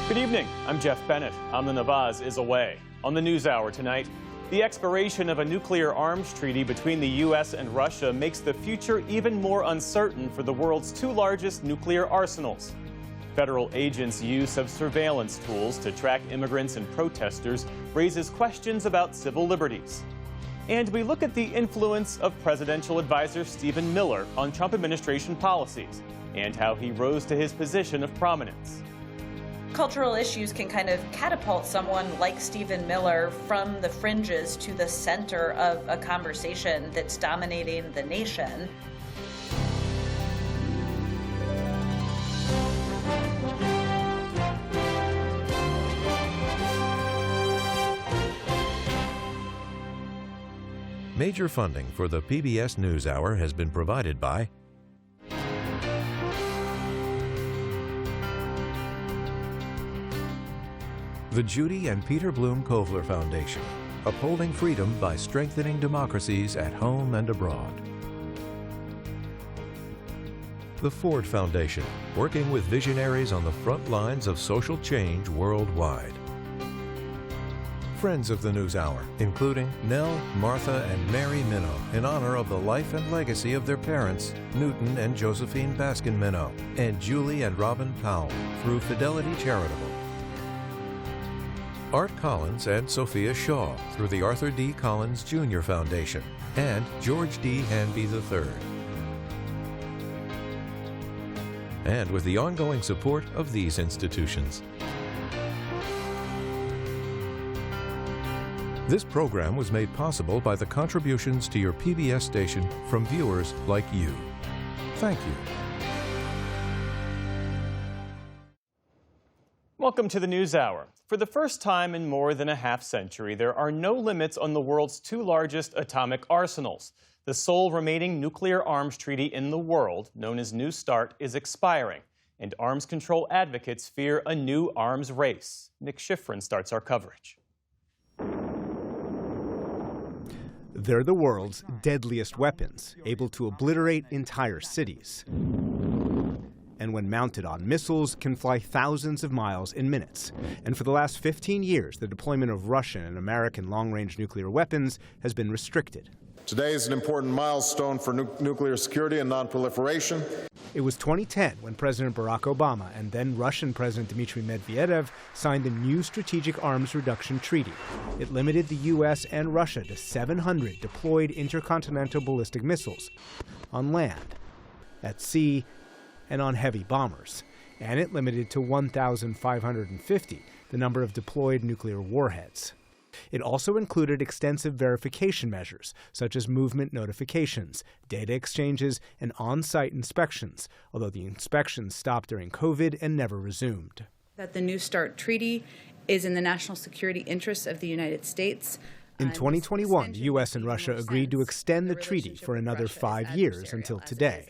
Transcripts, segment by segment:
Good evening. I'm Jeff Bennett. Amna Nawaz is away. On the NewsHour tonight, the expiration of a nuclear arms treaty between the U.S. and Russia makes the future even more uncertain for the world's two largest nuclear arsenals. Federal agents' use of surveillance tools to track immigrants and protesters raises questions about civil liberties. And we look at the influence of presidential advisor Stephen Miller on Trump administration policies and how he rose to his position of prominence. Cultural issues can kind of catapult someone like Stephen Miller from the fringes to the center of a conversation that's dominating the nation. Major funding for the PBS NewsHour has been provided by the Judy and Peter Bloom Kovler Foundation, upholding freedom by strengthening democracies at home and abroad. The Ford Foundation, working with visionaries on the front lines of social change worldwide. Friends of the NewsHour, including Nell, Martha, and Mary Minow, in honor of the life and legacy of their parents, Newton and Josephine Baskin Minow, and Julie and Robin Powell, through Fidelity Charitable. Art Collins and Sophia Shaw, through the Arthur D. Collins Jr. Foundation, and George D. Hanby III. And with the ongoing support of these institutions. This program was made possible by the contributions to your PBS station from viewers like you. Thank you. Welcome to the NewsHour. For the first time in more than a half-century, there are no limits on the world's two largest atomic arsenals. The sole remaining nuclear arms treaty in the world, known as New START, is expiring, and arms control advocates fear a new arms race. Nick Schifrin starts our coverage. They're the world's deadliest weapons, able to obliterate entire cities. And when mounted on missiles, can fly thousands of miles in minutes. And for the last 15 years, the deployment of Russian and American long-range nuclear weapons has been restricted. Today is an important milestone for nuclear security and nonproliferation. It was 2010 when President Barack Obama and then Russian President Dmitry Medvedev signed the new Strategic Arms Reduction Treaty. It limited the U.S. and Russia to 700 deployed intercontinental ballistic missiles on land, at sea, and on heavy bombers. And it limited to 1,550 the number of deployed nuclear warheads. It also included extensive verification measures, such as movement notifications, data exchanges, and on-site inspections, although the inspections stopped during COVID and never resumed. That the New START treaty is in the national security interests of the United States. In 2021, the U.S. and Russia agreed to extend the treaty for another 5 years until today.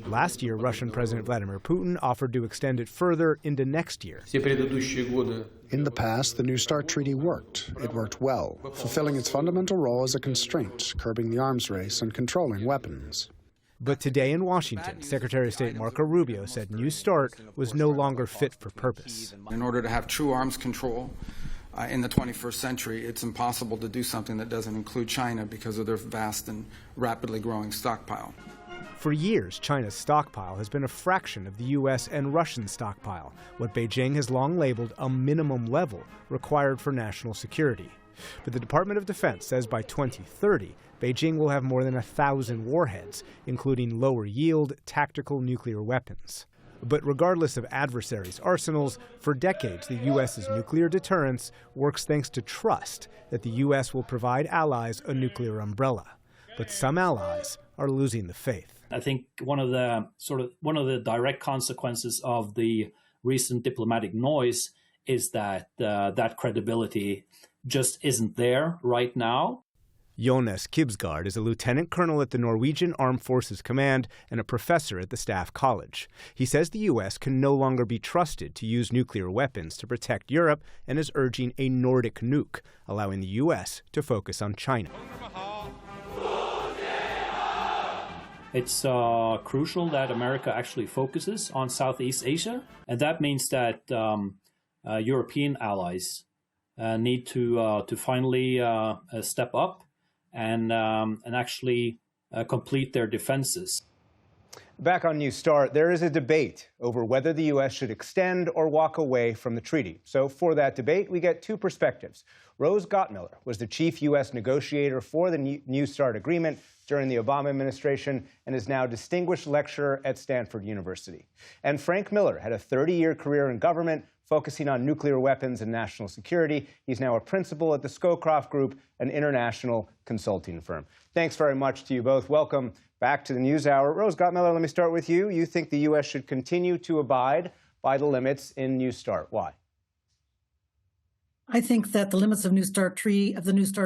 Last year, Russian President Vladimir Putin offered to extend it further into next year. In the past, the New START treaty worked. It worked well, fulfilling its fundamental role as a constraint, curbing the arms race and controlling weapons. But today in Washington, Secretary of State Marco Rubio said New START was no longer fit for purpose. In order to have true arms control in the 21st century, it's impossible to do something that doesn't include China because of their vast and rapidly growing stockpile. For years, China's stockpile has been a fraction of the U.S. and Russian stockpile, what Beijing has long labeled a minimum level required for national security. But the Department of Defense says by 2030, Beijing will have more than 1,000 warheads, including lower-yield tactical nuclear weapons. But regardless of adversaries' arsenals, for decades the U.S.'s nuclear deterrence works thanks to trust that the U.S. will provide allies a nuclear umbrella. But some allies are losing the faith. I think one of the direct consequences of the recent diplomatic noise is that that credibility just isn't there right now. Jonas Kibsgaard is a lieutenant colonel at the Norwegian Armed Forces Command and a professor at the Staff College. He says the U.S. can no longer be trusted to use nuclear weapons to protect Europe and is urging a Nordic nuke, allowing the U.S. to focus on China. It's crucial that America actually focuses on Southeast Asia, and that means that European allies need to finally step up and actually complete their defenses. Back on New START, there is a debate over whether the U.S. should extend or walk away from the treaty. So for that debate, we get two perspectives. Rose Gottmiller was the chief U.S. negotiator for the New START agreement during the Obama administration and is now distinguished lecturer at Stanford University. And Frank Miller had a 30-year career in government, focusing on nuclear weapons and national security. He's now a principal at the Scowcroft Group, an international consulting firm. Thanks very much to you both. Welcome back to the NewsHour. Rose Gottmiller, let me start with you. You think the U.S. should continue to abide by the limits in New START. Why? I think that the limits of the New START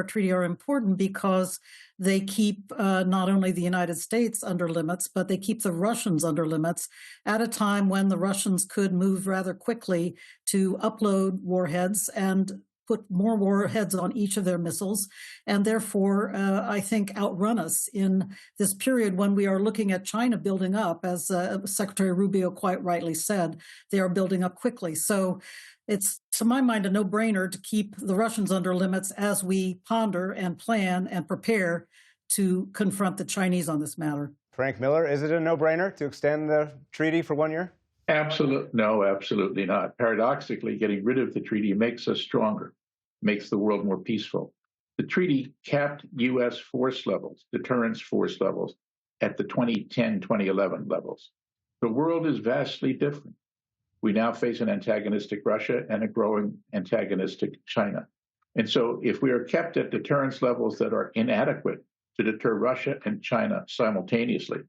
Treaty are important because they keep not only the United States under limits, but they keep the Russians under limits at a time when the Russians could move rather quickly to upload warheads and put more warheads on each of their missiles, and therefore, I think, outrun us in this period when we are looking at China building up. As Secretary Rubio quite rightly said, they are building up quickly. So it's, to my mind, a no-brainer to keep the Russians under limits as we ponder and plan and prepare to confront the Chinese on this matter. Frank Miller, is it a no-brainer to extend the treaty for 1 year? No, absolutely not. Paradoxically, getting rid of the treaty makes us stronger, makes the world more peaceful. The treaty capped U.S. force levels, deterrence force levels, at the 2010-2011 levels. The world is vastly different. We now face an antagonistic Russia and a growing antagonistic China. And so if we are kept at deterrence levels that are inadequate to deter Russia and China simultaneously,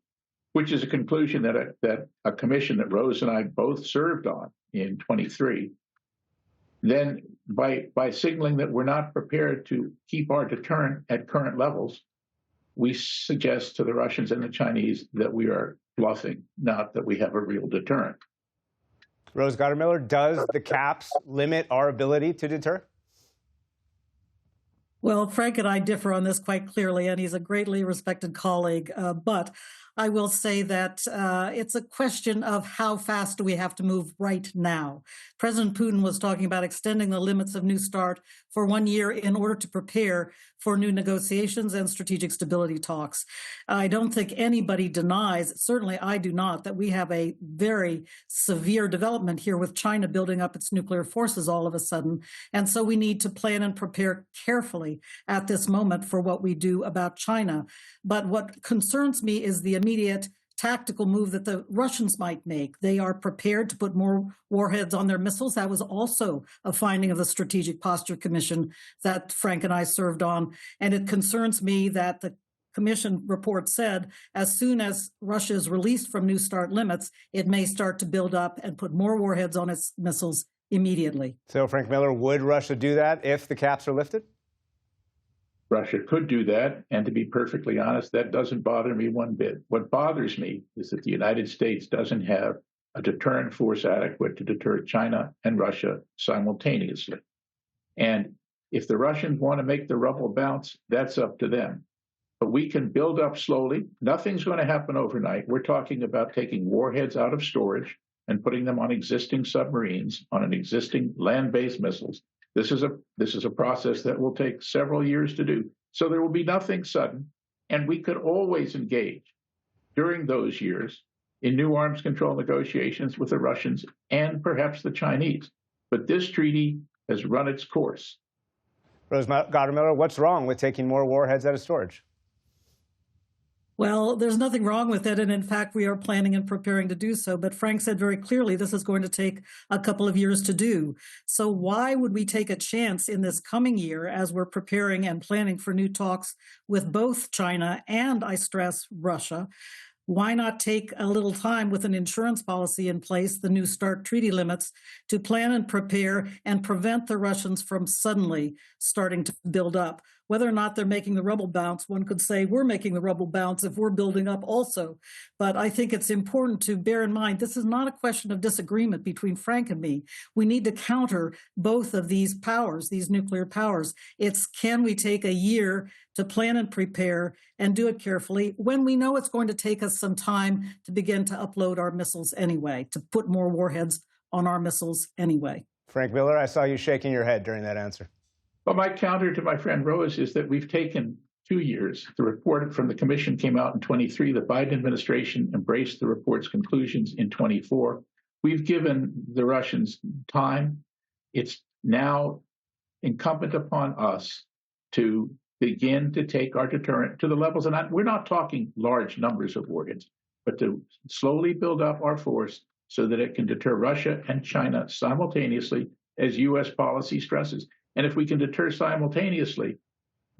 which is a conclusion that a commission that Rose and I both served on in 23, then by signaling that we're not prepared to keep our deterrent at current levels, we suggest to the Russians and the Chinese that we are bluffing, not that we have a real deterrent. Rose Gottmiller, does the caps limit our ability to deter? Well, Frank and I differ on this quite clearly, and he's a greatly respected colleague. But I will say that it's a question of how fast do we have to move right now. President Putin was talking about extending the limits of New START for 1 year in order to prepare for new negotiations and strategic stability talks. I don't think anybody denies, certainly I do not, that we have a very severe development here with China building up its nuclear forces all of a sudden. And so we need to plan and prepare carefully at this moment for what we do about China. But what concerns me is the immediate tactical move that the Russians might make. They are prepared to put more warheads on their missiles. That was also a finding of the Strategic Posture Commission that Frank and I served on. And it concerns me that the Commission report said as soon as Russia is released from New START limits, it may start to build up and put more warheads on its missiles immediately. So, Frank Miller, would Russia do that if the caps are lifted? Russia could do that, and to be perfectly honest, that doesn't bother me one bit. What bothers me is that the United States doesn't have a deterrent force adequate to deter China and Russia simultaneously. And if the Russians want to make the rubble bounce, that's up to them. But we can build up slowly. Nothing's going to happen overnight. We're talking about taking warheads out of storage and putting them on existing submarines, on an existing land-based missiles. This is a process that will take several years to do. So there will be nothing sudden, and we could always engage during those years in new arms control negotiations with the Russians and perhaps the Chinese. But this treaty has run its course. Rose Gottmiller, what's wrong with taking more warheads out of storage? Well, there's nothing wrong with it, and in fact, we are planning and preparing to do so. But Frank said very clearly this is going to take a couple of years to do. So why would we take a chance in this coming year as we're preparing and planning for new talks with both China and, I stress, Russia? Why not take a little time with an insurance policy in place, the New START treaty limits, to plan and prepare and prevent the Russians from suddenly starting to build up? Whether or not they're making the rubble bounce, one could say we're making the rubble bounce if we're building up also. But I think it's important to bear in mind this is not a question of disagreement between Frank and me. We need to counter both of these powers, these nuclear powers. It's can we take a year to plan and prepare and do it carefully when we know it's going to take us some time to begin to upload our missiles anyway, to put more warheads on our missiles anyway. Frank Miller, I saw you shaking your head during that answer. Well, my counter to my friend Rose is that we've taken 2 years. The report from the commission came out in 23. The Biden administration embraced the report's conclusions in 24. We've given the Russians time. It's now incumbent upon us to begin to take our deterrent to the levels, and we're not talking large numbers of organs, but to slowly build up our force so that it can deter Russia and China simultaneously as U.S. policy stresses. And if we can deter simultaneously,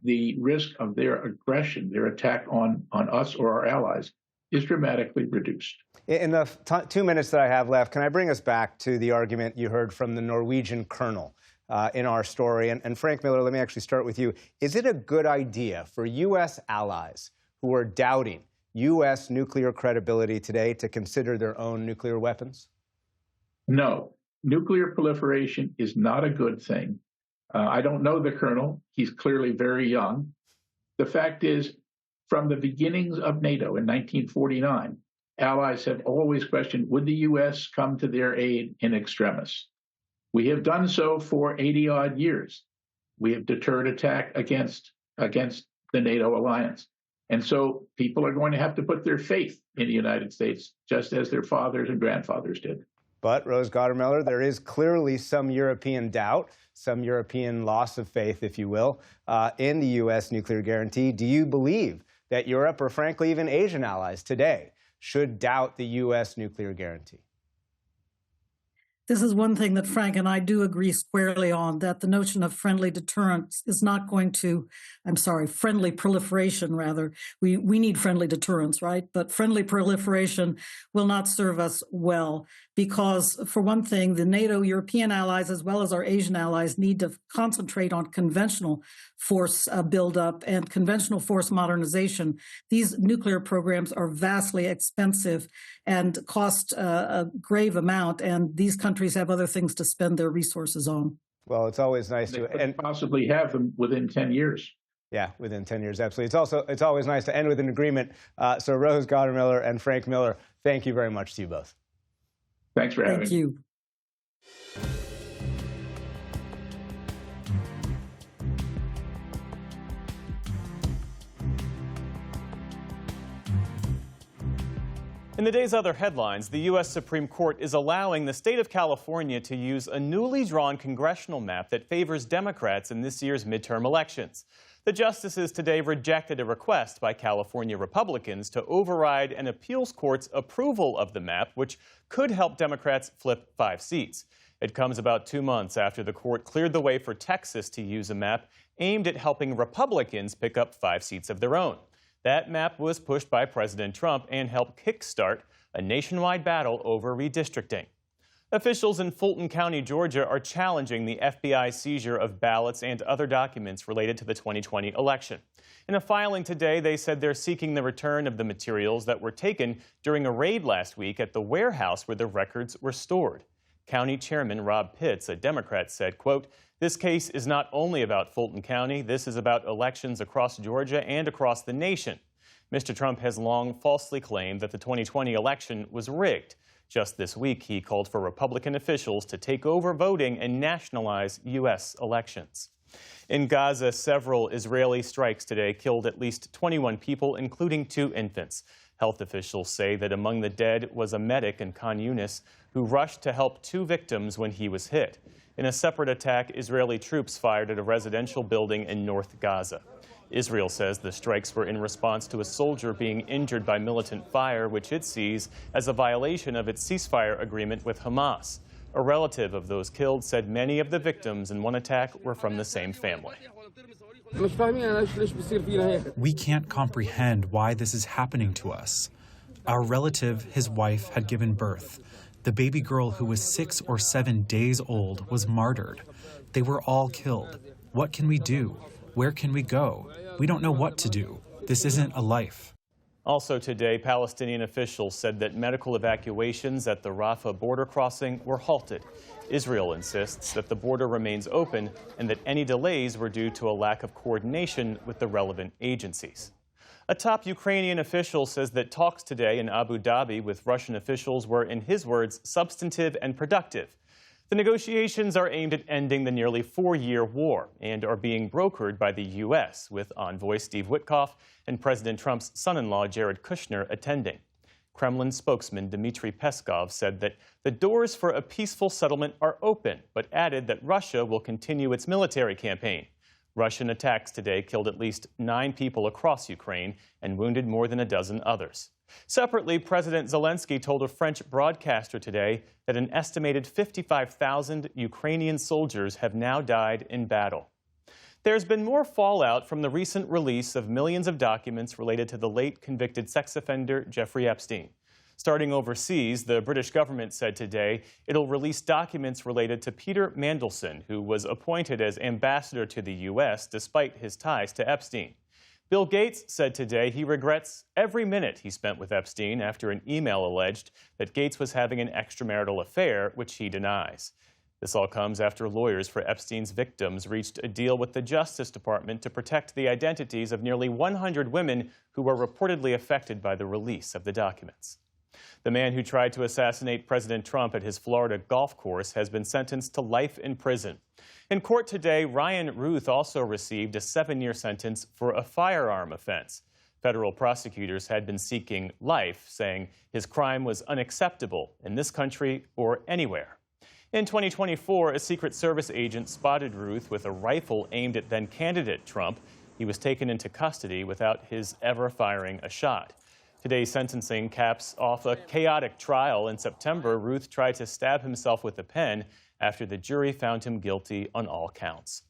the risk of their aggression, their attack on us or our allies, is dramatically reduced. In the 2 minutes that I have left, can I bring us back to the argument you heard from the Norwegian colonel in our story? And Frank Miller, let me actually start with you. Is it a good idea for U.S. allies who are doubting U.S. nuclear credibility today to consider their own nuclear weapons? No. Nuclear proliferation is not a good thing. I don't know the colonel. He's clearly very young. The fact is, from the beginnings of NATO in 1949, allies have always questioned, would the U.S. come to their aid in extremis? We have done so for 80-odd years. We have deterred attack against the NATO alliance. And so people are going to have to put their faith in the United States, just as their fathers and grandfathers did. But, Rose Gottemoeller, there is clearly some European doubt, some European loss of faith, if you will, in the U.S. nuclear guarantee. Do you believe that Europe, or frankly even Asian allies today, should doubt the U.S. nuclear guarantee? This is one thing that Frank and I do agree squarely on, that the notion of friendly deterrence is not going to, friendly proliferation, rather. We need friendly deterrence, right? But friendly proliferation will not serve us well because, for one thing, the NATO European allies, as well as our Asian allies, need to concentrate on conventional force buildup and conventional force modernization. These nuclear programs are vastly expensive and cost a grave amount, and these countries have other things to spend their resources on. Well, it's always nice to and possibly have them within 10 years. Yeah, within 10 years, absolutely. It's always nice to end with an agreement. So Rose Gottemoeller and Frank Miller, thank you very much to you both. Thanks for having me. Thank you. In the day's other headlines, the U.S. Supreme Court is allowing the state of California to use a newly drawn congressional map that favors Democrats in this year's midterm elections. The justices today rejected a request by California Republicans to override an appeals court's approval of the map, which could help Democrats flip 5 seats. It comes about 2 months after the court cleared the way for Texas to use a map aimed at helping Republicans pick up 5 seats of their own. That map was pushed by President Trump and helped kickstart a nationwide battle over redistricting. Officials in Fulton County, Georgia, are challenging the FBI seizure of ballots and other documents related to the 2020 election. In a filing today, they said they're seeking the return of the materials that were taken during a raid last week at the warehouse where the records were stored. County Chairman Rob Pitts, a Democrat, said, quote, "This case is not only about Fulton County, this is about elections across Georgia and across the nation." Mr. Trump has long falsely claimed that the 2020 election was rigged. Just this week, he called for Republican officials to take over voting and nationalize U.S. elections. In Gaza, several Israeli strikes today killed at least 21 people, including 2 infants. Health officials say that among the dead was a medic in Khan Yunis who rushed to help 2 victims when he was hit. In a separate attack, Israeli troops fired at a residential building in North Gaza. Israel says the strikes were in response to a soldier being injured by militant fire, which it sees as a violation of its ceasefire agreement with Hamas. A relative of those killed said many of the victims in one attack were from the same family. We can't comprehend why this is happening to us. Our relative, his wife, had given birth. The baby girl who was 6 or 7 days old was martyred. They were all killed. What can we do? Where can we go? We don't know what to do. This isn't a life. Also today, Palestinian officials said that medical evacuations at the Rafah border crossing were halted. Israel insists that the border remains open and that any delays were due to a lack of coordination with the relevant agencies. A top Ukrainian official says that talks today in Abu Dhabi with Russian officials were, in his words, substantive and productive. The negotiations are aimed at ending the nearly 4-year war and are being brokered by the U.S., with envoy Steve Witkoff and President Trump's son-in-law Jared Kushner attending. Kremlin spokesman Dmitry Peskov said that the doors for a peaceful settlement are open, but added that Russia will continue its military campaign. Russian attacks today killed at least 9 people across Ukraine and wounded more than a dozen others. Separately, President Zelensky told a French broadcaster today that an estimated 55,000 Ukrainian soldiers have now died in battle. There's been more fallout from the recent release of millions of documents related to the late convicted sex offender Jeffrey Epstein. Starting overseas, the British government said today it'll release documents related to Peter Mandelson, who was appointed as ambassador to the U.S. despite his ties to Epstein. Bill Gates said today he regrets every minute he spent with Epstein after an email alleged that Gates was having an extramarital affair, which he denies. This all comes after lawyers for Epstein's victims reached a deal with the Justice Department to protect the identities of nearly 100 women who were reportedly affected by the release of the documents. The man who tried to assassinate President Trump at his Florida golf course has been sentenced to life in prison. In court today, Ryan Ruth also received a 7-year sentence for a firearm offense. Federal prosecutors had been seeking life, saying his crime was unacceptable in this country or anywhere. In 2024, a Secret Service agent spotted Ruth with a rifle aimed at then-candidate Trump. He was taken into custody without his ever firing a shot. Today's sentencing caps off a chaotic trial. In September, Ruth tried to stab himself with a pen after the jury found him guilty on all counts.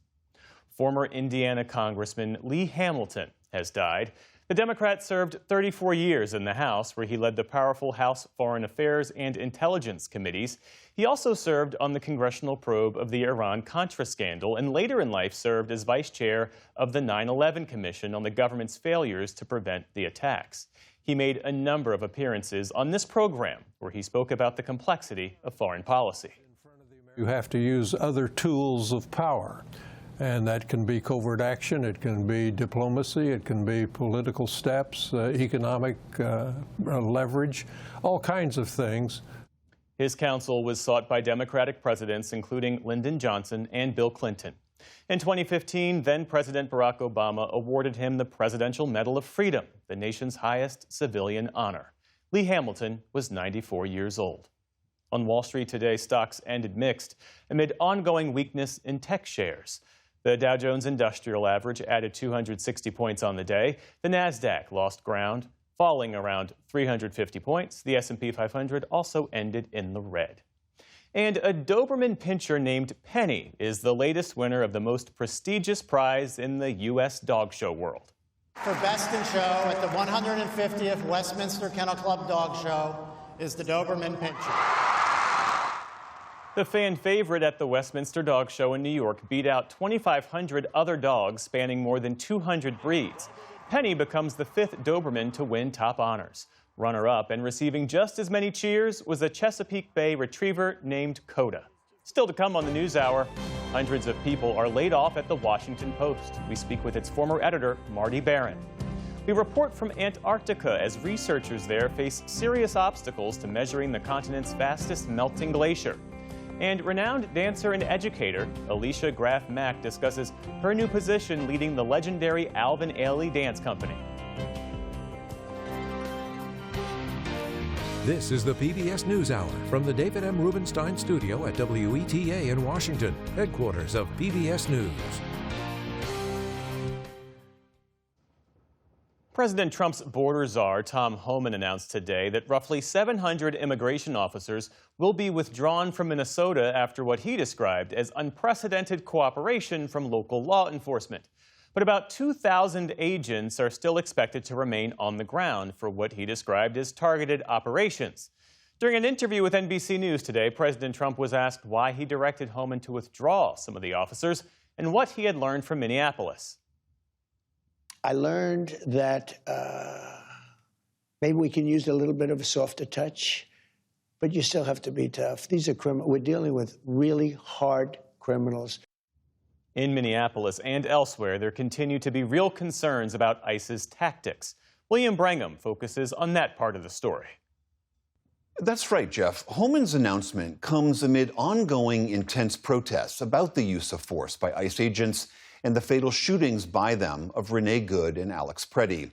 Former Indiana Congressman Lee Hamilton has died. The Democrat served 34 years in the House, where he led the powerful House Foreign Affairs and Intelligence Committees. He also served on the congressional probe of the Iran-Contra scandal and later in life served as vice chair of the 9/11 Commission on the government's failures to prevent the attacks. He made a number of appearances on this program, where he spoke about the complexity of foreign policy. You have to use other tools of power, and that can be covert action, it can be diplomacy, it can be political steps, economic leverage, all kinds of things. His counsel was sought by Democratic presidents, including Lyndon Johnson and Bill Clinton. In 2015, then-President Barack Obama awarded him the Presidential Medal of Freedom, the nation's highest civilian honor. Lee Hamilton was 94 years old. On Wall Street today, stocks ended mixed amid ongoing weakness in tech shares. The Dow Jones Industrial Average added 260 points on the day. The Nasdaq lost ground, falling around 350 points. The S&P 500 also ended in the red. And a Doberman Pinscher named Penny is the latest winner of the most prestigious prize in the U.S. dog show world. For Best in Show at the 150th Westminster Kennel Club Dog Show is the Doberman Pinscher. The fan favorite at the Westminster Dog Show in New York beat out 2,500 other dogs spanning more than 200 breeds. Penny becomes the 5th Doberman to win top honors. Runner-up and receiving just as many cheers was a Chesapeake Bay retriever named Coda. Still to come on the NewsHour, hundreds of people are laid off at the Washington Post. We speak with its former editor, Marty Barron. We report from Antarctica as researchers there face serious obstacles to measuring the continent's fastest melting glacier. And renowned dancer and educator, Alicia Graf Mack, discusses her new position leading the legendary Alvin Ailey Dance Company. This is the PBS NewsHour from the David M. Rubenstein Studio at WETA in Washington, headquarters of PBS News. President Trump's border czar, Tom Homan, announced today that roughly 700 immigration officers will be withdrawn from Minnesota after what he described as unprecedented cooperation from local law enforcement. But about 2,000 agents are still expected to remain on the ground for what he described as targeted operations. During an interview with NBC News today, President Trump was asked why he directed Homan to withdraw some of the officers and what he had learned from Minneapolis. I learned that maybe we can use a little bit of a softer touch, but you still have to be tough. These are criminals. We're dealing with really hard criminals. In Minneapolis and elsewhere, there continue to be real concerns about ICE's tactics. William Brangham focuses on that part of the story. That's right, Jeff. Homan's announcement comes amid ongoing intense protests about the use of force by ICE agents and the fatal shootings by them of Renee Good and Alex Preddy.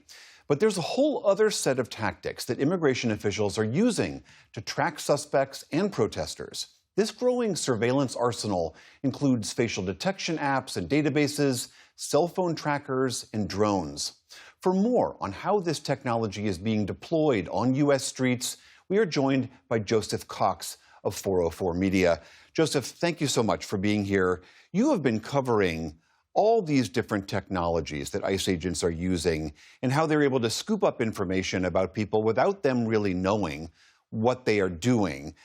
But there's a whole other set of tactics that immigration officials are using to track suspects and protesters. This growing surveillance arsenal includes facial detection apps and databases, cell phone trackers, and drones. For more on how this technology is being deployed on U.S. streets, we are joined by Joseph Cox of 404 Media. Joseph, thank you so much for being here. You have been covering all these different technologies that ICE agents are using and how they're able to scoop up information about people without them really knowing what they are doing.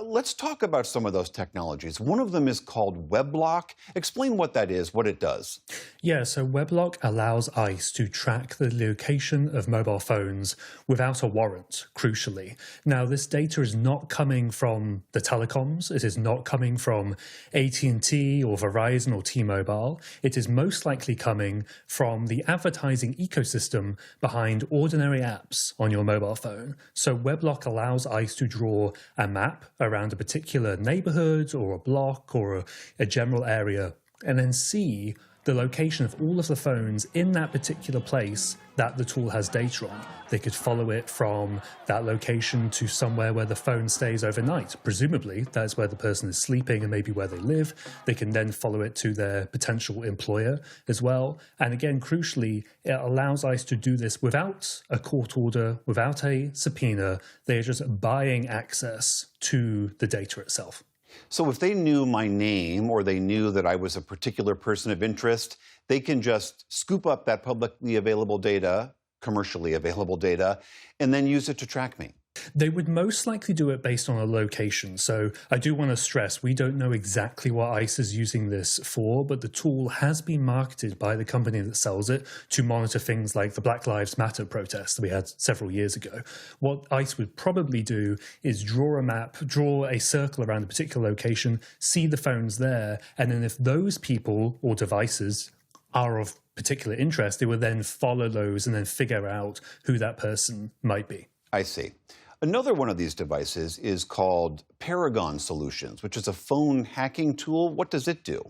Let's talk about some of those technologies. One of them is called WebLock. Explain what that is, what it does. Yeah, so WebLock allows ICE to track the location of mobile phones without a warrant, crucially. Now, this data is not coming from the telecoms. It is not coming from AT&T or Verizon or T-Mobile. It is most likely coming from the advertising ecosystem behind ordinary apps on your mobile phone. So WebLock allows ICE to draw a map around a particular neighborhood or a block or a general area and then see the location of all of the phones in that particular place that the tool has data on. They could follow it from that location to somewhere where the phone stays overnight. Presumably, that's where the person is sleeping and maybe where they live. They can then follow it to their potential employer as well. And again, crucially, it allows ICE to do this without a court order, without a subpoena. They're just buying access to the data itself. So if they knew my name or they knew that I was a particular person of interest, they can just scoop up that publicly available data, commercially available data, and then use it to track me. They would most likely do it based on a location. So I do want to stress, we don't know exactly what ICE is using this for, but the tool has been marketed by the company that sells it to monitor things like the Black Lives Matter protests that we had several years ago. What ICE would probably do is draw a map, draw a circle around a particular location, see the phones there, and then if those people or devices are of particular interest, they would then follow those and then figure out who that person might be. I see. Another one of these devices is called Paragon Solutions, which is a phone hacking tool. What does it do?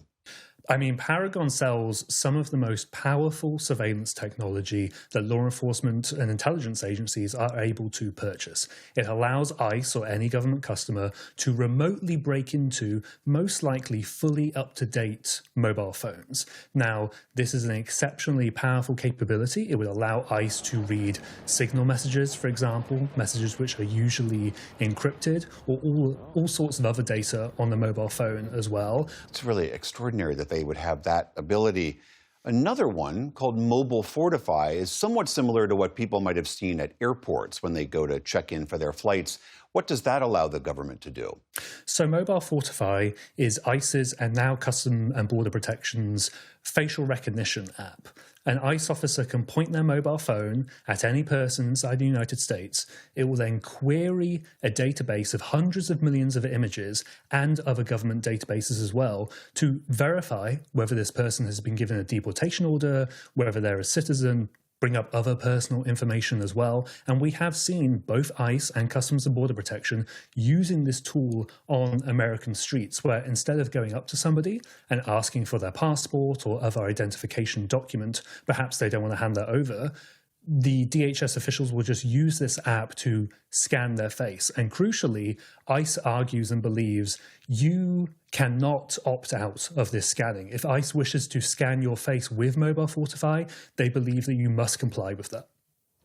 I mean, Paragon sells some of the most powerful surveillance technology that law enforcement and intelligence agencies are able to purchase. It allows ICE or any government customer to remotely break into most likely fully up-to-date mobile phones. Now, this is an exceptionally powerful capability. It would allow ICE to read signal messages, for example, messages which are usually encrypted, or all sorts of other data on the mobile phone as well. It's really extraordinary that they would have that ability. Another one called Mobile Fortify is somewhat similar to what people might have seen at airports when they go to check in for their flights. What does that allow the government to do? So Mobile Fortify is ICE's and now Customs and Border Protection's facial recognition app. An ICE officer can point their mobile phone at any person inside the United States. It will then query a database of hundreds of millions of images and other government databases as well to verify whether this person has been given a deportation order, whether they're a citizen, bring up other personal information as well. And we have seen both ICE and Customs and Border Protection using this tool on American streets, where instead of going up to somebody and asking for their passport or other identification document, perhaps they don't want to hand that over, the DHS officials will just use this app to scan their face. And crucially, ICE argues and believes you cannot opt out of this scanning. If ICE wishes to scan your face with Mobile Fortify, they believe that you must comply with that.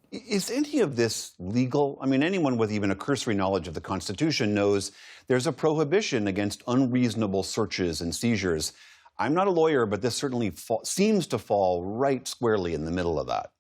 Is any of this legal? I mean, anyone with even a cursory knowledge of the Constitution knows there's a prohibition against unreasonable searches and seizures. I'm not a lawyer, but this certainly seems to fall right squarely in the middle of that.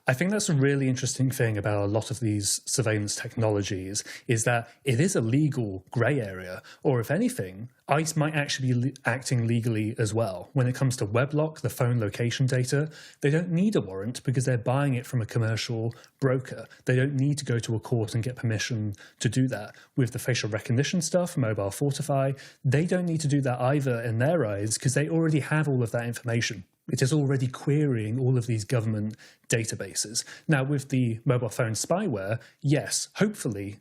I think that's a really interesting thing about a lot of these surveillance technologies is that it is a legal grey area, or if anything, ICE might actually be acting legally as well. When it comes to WebLock, the phone location data, they don't need a warrant because they're buying it from a commercial broker. They don't need to go to a court and get permission to do that. With the facial recognition stuff, Mobile Fortify, they don't need to do that either in their eyes because they already have all of that information. It is already querying all of these government databases. Now, with the mobile phone spyware, yes, hopefully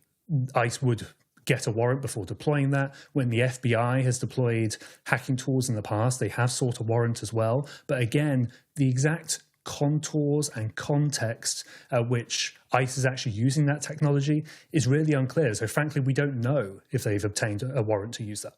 ICE would get a warrant before deploying that. When the FBI has deployed hacking tools in the past, they have sought a warrant as well. But again, the exact contours and context at which ICE is actually using that technology is really unclear. So frankly, we don't know if they've obtained a warrant to use that.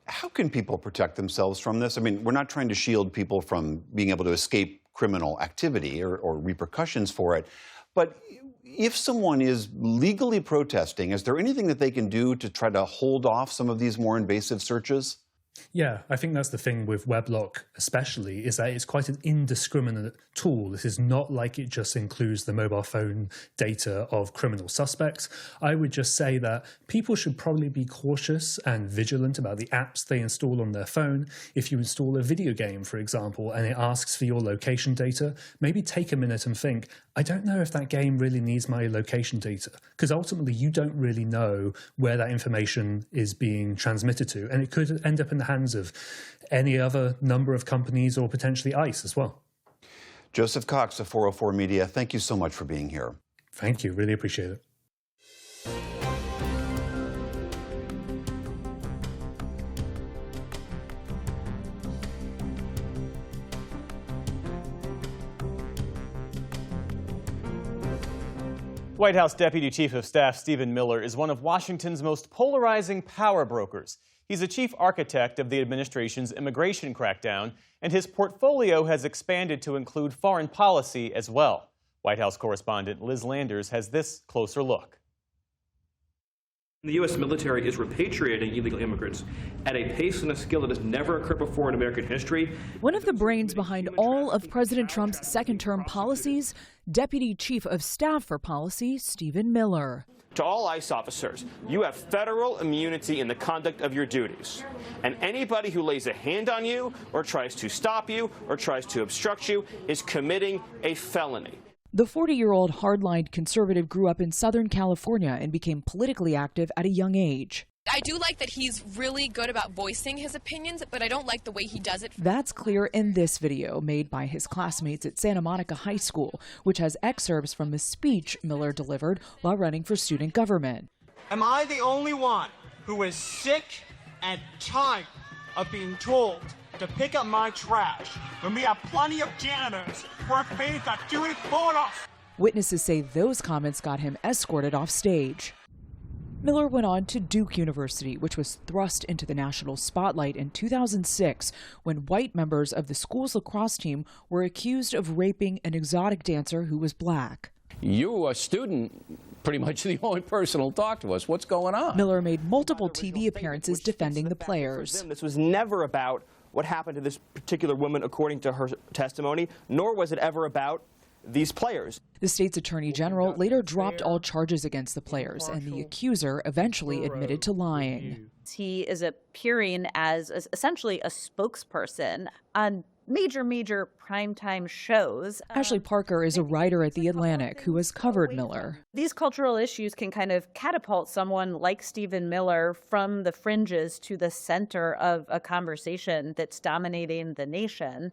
How can people protect themselves from this? I mean, we're not trying to shield people from being able to escape criminal activity or repercussions for it. But if someone is legally protesting, is there anything that they can do to try to hold off some of these more invasive searches? Yeah, I think that's the thing with WebLock especially, is that it's quite an indiscriminate tool. This is not like it just includes the mobile phone data of criminal suspects. I would just say that people should probably be cautious and vigilant about the apps they install on their phone. If you install a video game, for example, and it asks for your location data, maybe take a minute and think, I don't know if that game really needs my location data, because ultimately you don't really know where that information is being transmitted to, and it could end up in the hands of any other number of companies or potentially ICE as well. Joseph Cox of 404 Media, thank you so much for being here. Thank you, really appreciate it. White House Deputy Chief of Staff Stephen Miller is one of Washington's most polarizing power brokers. He's a chief architect of the administration's immigration crackdown, and his portfolio has expanded to include foreign policy as well. White House correspondent Liz Landers has this closer look. The U.S. military is repatriating illegal immigrants at a pace and a scale that has never occurred before in American history. One of the brains behind all of President Trump's second-term policies, Deputy Chief of Staff for Policy, Stephen Miller. To all ICE officers, you have federal immunity in the conduct of your duties. And anybody who lays a hand on you or tries to stop you or tries to obstruct you is committing a felony. The 40-year-old hardline conservative grew up in Southern California and became politically active at a young age. I do like that he's really good about voicing his opinions, but I don't like the way he does it. That's clear in this video made by his classmates at Santa Monica High School, which has excerpts from a speech Miller delivered while running for student government. Am I the only one who is sick and tired of being told to pick up my trash when we have plenty of janitors who are paid to do it for us? Witnesses say those comments got him escorted off stage. Miller went on to Duke University, which was thrust into the national spotlight in 2006 when white members of the school's lacrosse team were accused of raping an exotic dancer who was black. You, a student, pretty much the only person who'll talk to us. What's going on? Miller made multiple TV appearances defending the players. This was never about what happened to this particular woman according to her testimony, nor was it ever about these players. The state's attorney general later dropped all charges against the players, and the accuser eventually admitted to lying. He is appearing as essentially a spokesperson on major primetime shows. Ashley Parker is a writer at The Atlantic who has covered Miller. These cultural issues can kind of catapult someone like Stephen Miller from the fringes to the center of a conversation that's dominating the nation.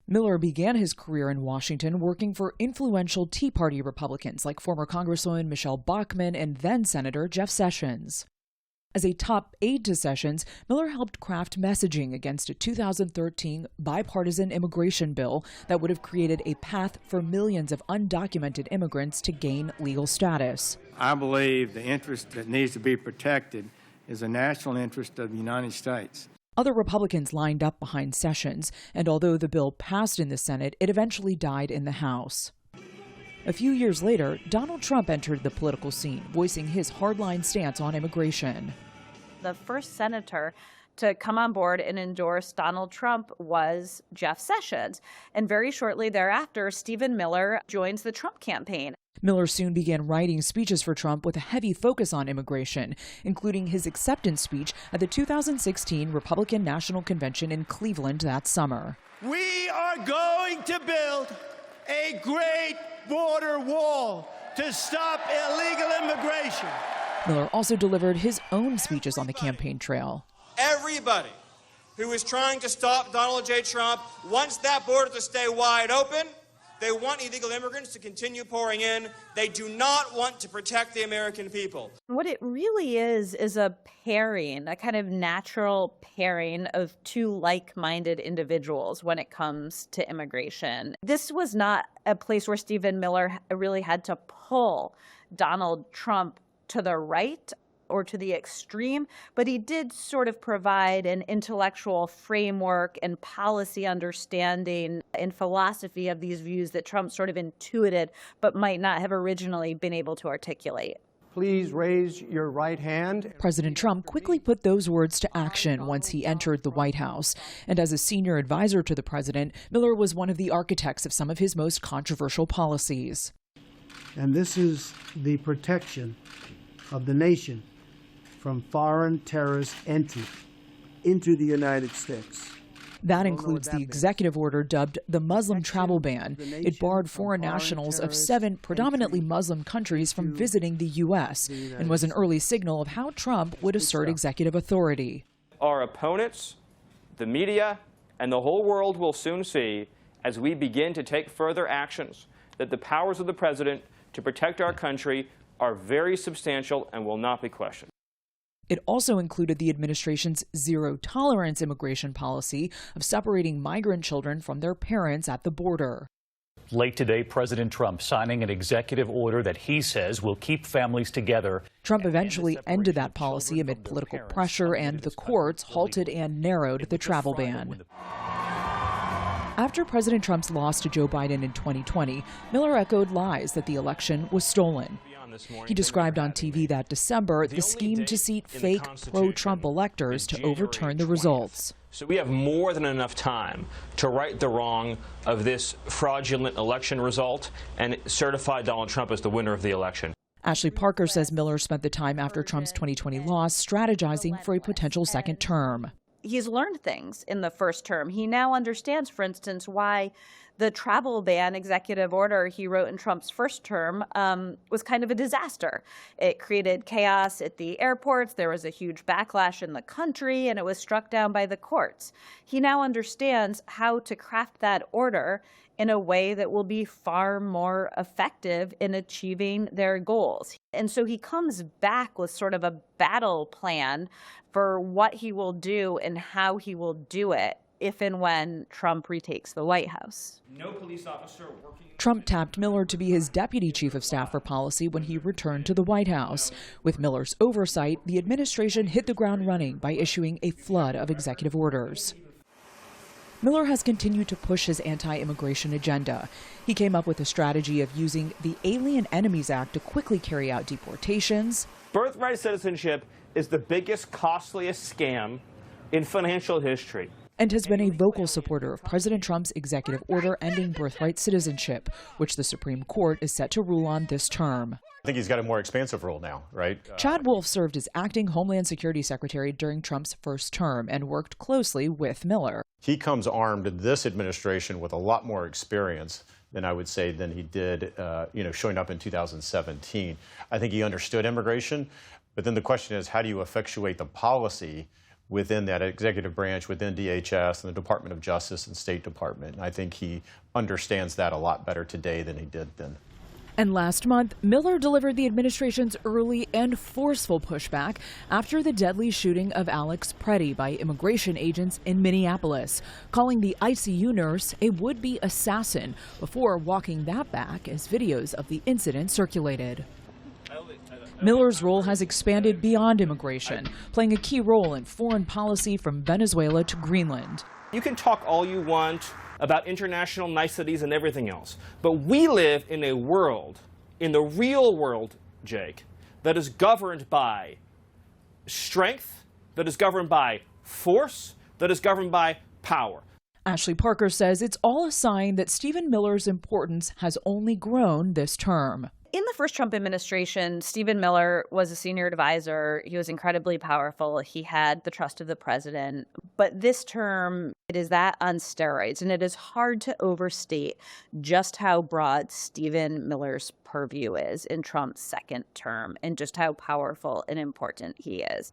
Miller began his career in Washington working for influential Tea Party Republicans like former Congresswoman Michelle Bachmann and then Senator Jeff Sessions. As a top aide to Sessions, Miller helped craft messaging against a 2013 bipartisan immigration bill that would have created a path for millions of undocumented immigrants to gain legal status. I believe the interest that needs to be protected is a national interest of the United States. Other Republicans lined up behind Sessions, and although the bill passed in the Senate, it eventually died in the House. A few years later, Donald Trump entered the political scene, voicing his hardline stance on immigration. The first senator to come on board and endorse Donald Trump was Jeff Sessions. And very shortly thereafter, Stephen Miller joins the Trump campaign. Miller soon began writing speeches for Trump with a heavy focus on immigration, including his acceptance speech at the 2016 Republican National Convention in Cleveland that summer. We are going to build a great border wall to stop illegal immigration. Miller also delivered his own speeches on the campaign trail. Everybody who is trying to stop Donald J. Trump wants that border to stay wide open. They want illegal immigrants to continue pouring in. They do not want to protect the American people. What it really is a pairing, a kind of natural pairing of two like-minded individuals when it comes to immigration. This was not a place where Stephen Miller really had to pull Donald Trump to the right or to the extreme, but he did sort of provide an intellectual framework and policy understanding and philosophy of these views that Trump sort of intuited but might not have originally been able to articulate. Please raise your right hand. President Trump quickly put those words to action once he entered the White House. And as a senior advisor to the president, Miller was one of the architects of some of his most controversial policies. And this is the protection of the nation from foreign terrorist entry into the United States. That includes the executive order dubbed the Muslim travel ban. It barred foreign nationals of 7 predominantly Muslim countries from visiting the U.S. and was an early signal of how Trump would assert executive authority. Our opponents, the media, and the whole world will soon see, as we begin to take further actions, that the powers of the president to protect our country are very substantial and will not be questioned. It also included the administration's zero-tolerance immigration policy of separating migrant children from their parents at the border. Late today, President Trump signing an executive order that he says will keep families together. Trump eventually ended that policy amid political pressure, and the courts halted and narrowed the travel ban. After President Trump's loss to Joe Biden in 2020, Miller echoed lies that the election was stolen. He described on TV that December the scheme to seat fake pro-Trump electors to overturn the results. So we have more than enough time to right the wrong of this fraudulent election result and certify Donald Trump as the winner of the election. Ashley Parker says Miller spent the time after Trump's 2020 loss strategizing for a potential second term. He's learned things in the first term. He now understands, for instance, why the travel ban executive order he wrote in Trump's first term was kind of a disaster. It created chaos at the airports. There was a huge backlash in the country, and it was struck down by the courts. He now understands how to craft that order in a way that will be far more effective in achieving their goals. And so he comes back with sort of a battle plan for what he will do and how he will do it if and when Trump retakes the White House. No police officer working. Trump tapped Miller to be his deputy chief of staff for policy when he returned to the White House. With Miller's oversight, the administration hit the ground running by issuing a flood of executive orders. Miller has continued to push his anti-immigration agenda. He came up with a strategy of using the Alien Enemies Act to quickly carry out deportations. Birthright citizenship is the biggest, costliest scam in financial history. And has been a vocal supporter of President Trump's executive order ending birthright citizenship, which the Supreme Court is set to rule on this term. I think he's got a more expansive role now, right? Chad Wolf served as acting Homeland Security Secretary during Trump's first term and worked closely with Miller. He comes armed in this administration with a lot more experience than I would say than he did, showing up in 2017. I think he understood immigration, but then the question is, how do you effectuate the policy within that executive branch, within DHS and the Department of Justice and State Department? And I think he understands that a lot better today than he did then. And last month, Miller delivered the administration's early and forceful pushback after the deadly shooting of Alex Preddy by immigration agents in Minneapolis, calling the ICU nurse a would-be assassin before walking that back as videos of the incident circulated. Miller's role has expanded beyond immigration, playing a key role in foreign policy from Venezuela to Greenland. You can talk all you want about international niceties and everything else, but we live in a world, in the real world, Jake, that is governed by strength, that is governed by force that is governed by power. Ashley Parker says it's all a sign that Stephen Miller's importance has only grown this term. In the first Trump administration, Stephen Miller was a senior advisor. He was incredibly powerful. He had the trust of the president. But this term, it is that on steroids. And it is hard to overstate just how broad Stephen Miller's purview is in Trump's second term and just how powerful and important he is.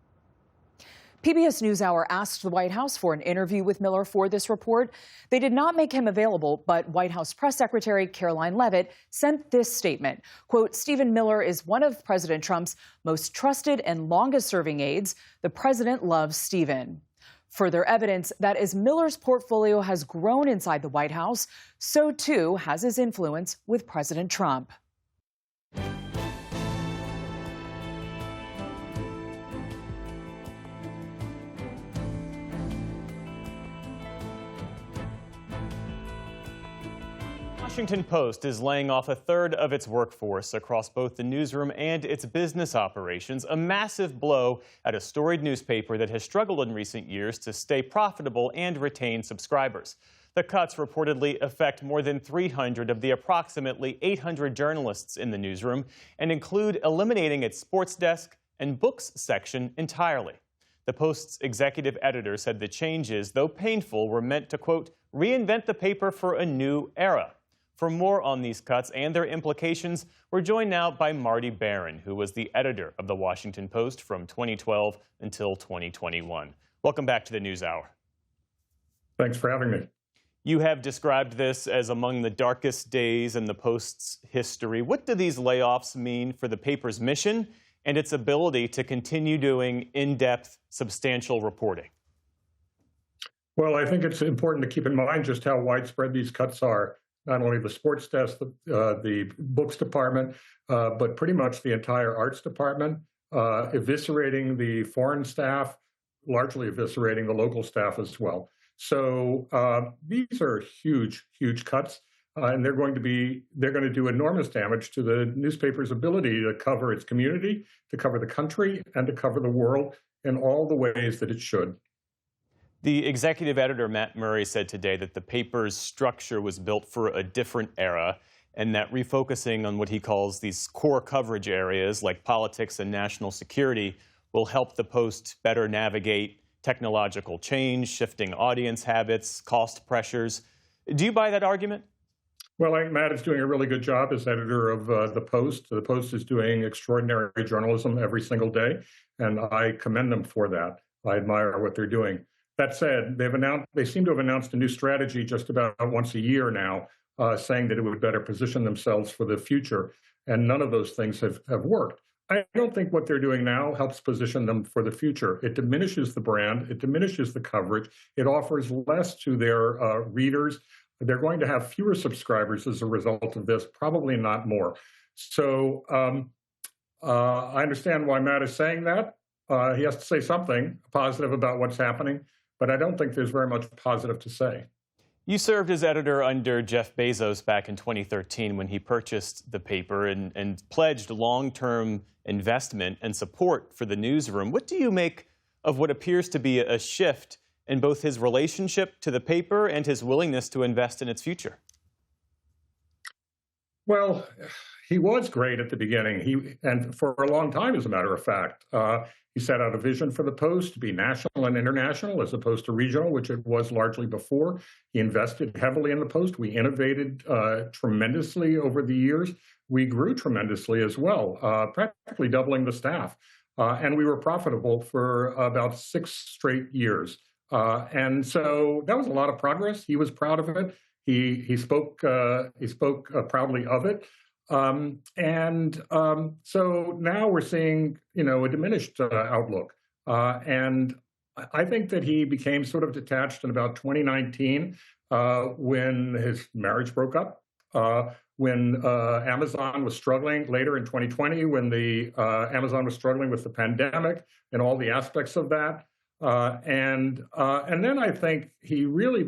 PBS NewsHour asked the White House for an interview with Miller for this report. They did not make him available, but White House Press Secretary Caroline Leavitt sent this statement. Quote, Stephen Miller is one of President Trump's most trusted and longest-serving aides. The president loves Stephen. Further evidence that as Miller's portfolio has grown inside the White House, so too has his influence with President Trump. The Washington Post is laying off a third of its workforce across both the newsroom and its business operations, a massive blow at a storied newspaper that has struggled in recent years to stay profitable and retain subscribers. The cuts reportedly affect more than 300 of the approximately 800 journalists in the newsroom and include eliminating its sports desk and books section entirely. The Post's executive editor said the changes, though painful, were meant to, quote, reinvent the paper for a new era. For more on these cuts and their implications, we're joined now by Marty Baron, who was the editor of The Washington Post from 2012 until 2021. Welcome back to the NewsHour. Thanks for having me. You have described this as among the darkest days in the Post's history. What do these layoffs mean for the paper's mission and its ability to continue doing in-depth, substantial reporting? Well, I think it's important to keep in mind just how widespread these cuts are. Not only the sports desk, the books department, but pretty much the entire arts department, eviscerating the foreign staff, largely eviscerating the local staff as well. So these are huge, huge cuts, and they're going to do enormous damage to the newspaper's ability to cover its community, to cover the country, and to cover the world in all the ways that it should. The executive editor, Matt Murray, said today that the paper's structure was built for a different era and that refocusing on what he calls these core coverage areas like politics and national security will help the Post better navigate technological change, shifting audience habits, cost pressures. Do you buy that argument? Well, I think Matt is doing a really good job as editor of The Post. The Post is doing extraordinary journalism every single day, and I commend them for that. I admire what they're doing. That said, they seem to have announced a new strategy just about once a year now, saying that it would better position themselves for the future, and none of those things have worked. I don't think what they're doing now helps position them for the future. It diminishes the brand, it diminishes the coverage, it offers less to their readers. They're going to have fewer subscribers as a result of this, probably not more. So I understand why Matt is saying that. He has to say something positive about what's happening, but I don't think there's very much positive to say. You served as editor under Jeff Bezos back in 2013 when he purchased the paper and pledged long-term investment and support for the newsroom. What do you make of what appears to be a shift in both his relationship to the paper and his willingness to invest in its future? Well, he was great at the beginning, and for a long time, as a matter of fact. He set out a vision for the Post to be national and international as opposed to regional, which it was largely before. He invested heavily in the Post. We innovated tremendously over the years. We grew tremendously as well, practically doubling the staff. And we were profitable for about 6 straight years. And so that was a lot of progress. He was proud of it. He spoke proudly of it. So now we're seeing, a diminished outlook. And I think that he became sort of detached in about 2019 when his marriage broke up, when Amazon was struggling later in 2020, when Amazon was struggling with the pandemic and all the aspects of that. And then I think he really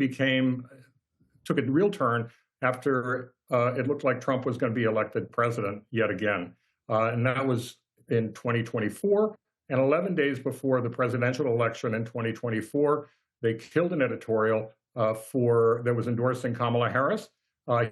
took a real turn after it looked like Trump was going to be elected president yet again. And that was in 2024. And 11 days before the presidential election in 2024, they killed an editorial that was endorsing Kamala Harris.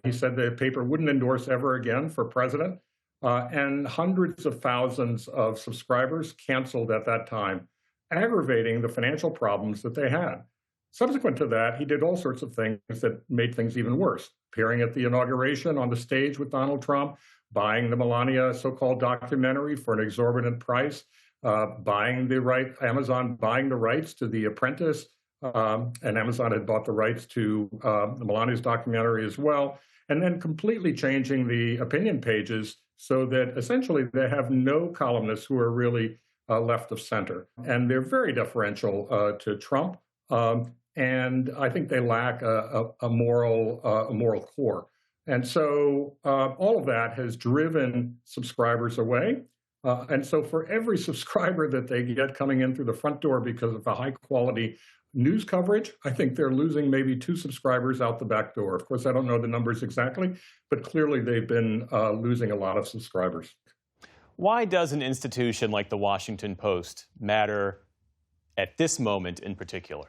He said the paper wouldn't endorse ever again for president. And hundreds of thousands of subscribers canceled at that time, aggravating the financial problems that they had. Subsequent to that, he did all sorts of things that made things even worse, appearing at the inauguration on the stage with Donald Trump, buying the Melania so-called documentary for an exorbitant price, Amazon buying the rights to The Apprentice, and Amazon had bought the rights to the Melania's documentary as well, and then completely changing the opinion pages so that essentially they have no columnists who are really left of center. And they're very deferential to Trump, and I think they lack a moral core. And so all of that has driven subscribers away. And so for every subscriber that they get coming in through the front door because of the high quality news coverage, I think they're losing maybe 2 subscribers out the back door. Of course, I don't know the numbers exactly, but clearly they've been losing a lot of subscribers. Why does an institution like the Washington Post matter at this moment in particular?